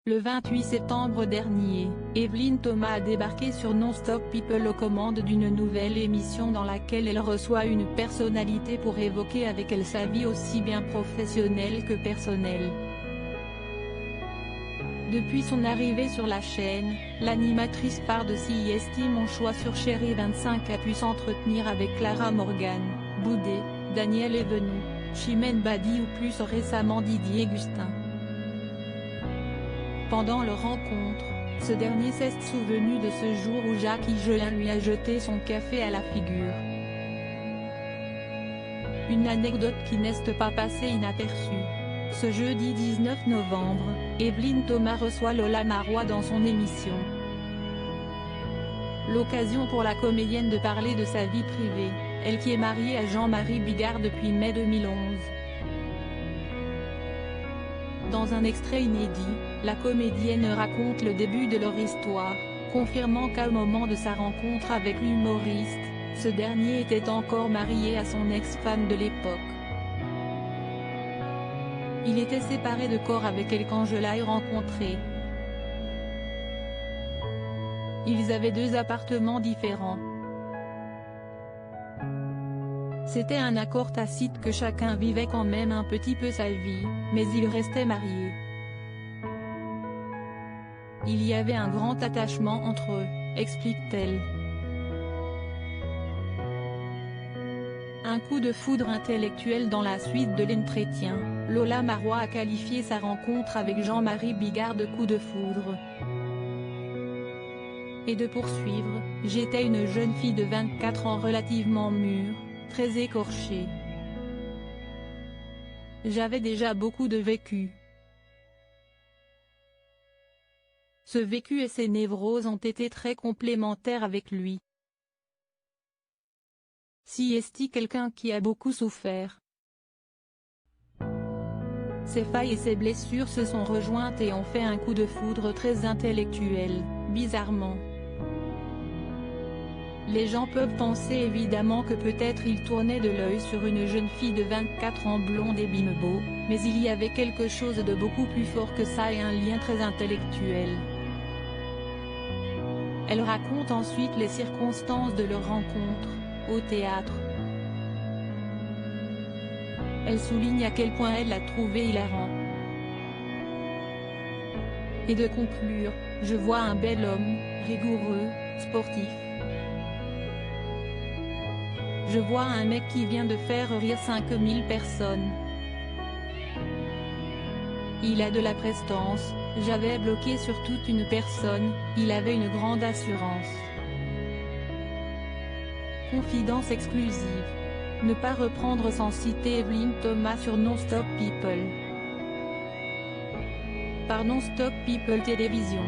Le 28 septembre dernier, Evelyne Thomas a débarqué sur Non-Stop People aux commandes d'une nouvelle émission dans laquelle elle reçoit une personnalité pour évoquer avec elle sa vie aussi bien professionnelle que personnelle. Depuis son arrivée sur la chaîne, l'animatrice phare de CIST Mon Choix sur Chérie 25 a pu s'entretenir avec Clara Morgan, Boudet, Daniel Evenou, Chimène Badi ou plus récemment Didier Gustin. Pendant leur rencontre, ce dernier s'est souvenu de ce jour où Jacques Higelin lui a jeté son café à la figure. Une anecdote qui n'est pas passée inaperçue. Ce jeudi 19 novembre, Evelyne Thomas reçoit Lola Marois dans son émission. L'occasion pour la comédienne de parler de sa vie privée, elle qui est mariée à Jean-Marie Bigard depuis mai 2011. Dans un extrait inédit, la comédienne raconte le début de leur histoire, confirmant qu'au moment de sa rencontre avec l'humoriste, ce dernier était encore marié à son ex-femme de l'époque. Il était séparé de corps avec elle quand je l'ai rencontré. Ils avaient 2 appartements différents. C'était un accord tacite que chacun vivait quand même un petit peu sa vie, mais ils restaient mariés. Il y avait un grand attachement entre eux, explique-t-elle. Un coup de foudre intellectuel. Dans la suite de l'entretien, Lola Marois a qualifié sa rencontre avec Jean-Marie Bigard de coup de foudre. Et de poursuivre, j'étais une jeune fille de 24 ans relativement mûre, très écorchée. J'avais déjà beaucoup de vécu. Ce vécu et ses névroses ont été très complémentaires avec lui. CIST quelqu'un qui a beaucoup souffert. Ses failles et ses blessures se sont rejointes et ont fait un coup de foudre très intellectuel, bizarrement. Les gens peuvent penser évidemment que peut-être il tournait de l'œil sur une jeune fille de 24 ans blonde et bimbo, mais il y avait quelque chose de beaucoup plus fort que ça et un lien très intellectuel. Elle raconte ensuite les circonstances de leur rencontre, au théâtre. Elle souligne à quel point elle l'a trouvé hilarant. Et de conclure, je vois un bel homme, rigoureux, sportif. Je vois un mec qui vient de faire rire 5000 personnes. Il a de la prestance, j'avais bloqué sur toute une personne, il avait une grande assurance. Confidence exclusive. Ne pas reprendre sans citer Evelyne Thomas sur Non-Stop People. Par Non-Stop People Télévision.